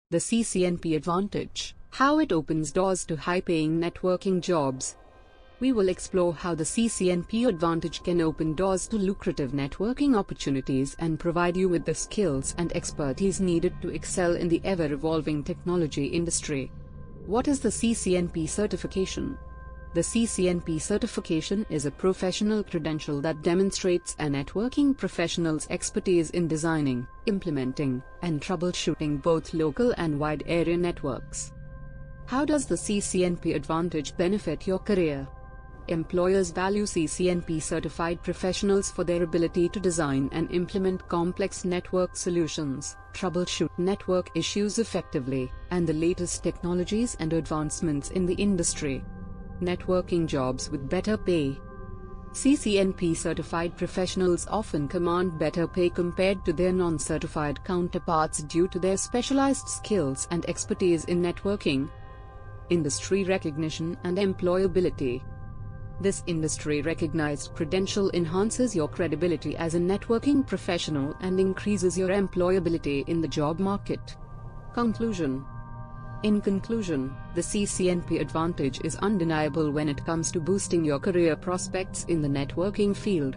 The CCNP advantage, how it opens doors to high-paying networking jobs. We will explore how the CCNP advantage can open doors to lucrative networking opportunities and provide you with the skills and expertise needed to excel in the ever-evolving technology industry. What is the CCNP certification? The CCNP certification is a professional credential that demonstrates a networking professional's expertise in designing, implementing, and troubleshooting both local and wide area networks. How does the CCNP advantage benefit your career? Employers value CCNP-certified professionals for their ability to design and implement complex network solutions, troubleshoot network issues effectively, and the latest technologies and advancements in the industry. Networking jobs with better pay. CCNP-certified professionals often command better pay compared to their non-certified counterparts due to their specialized skills and expertise in networking, industry recognition, and employability. This industry-recognized credential enhances your credibility as a networking professional and increases your employability in the job market. Conclusion. In conclusion, the CCNP advantage is undeniable when it comes to boosting your career prospects in the networking field.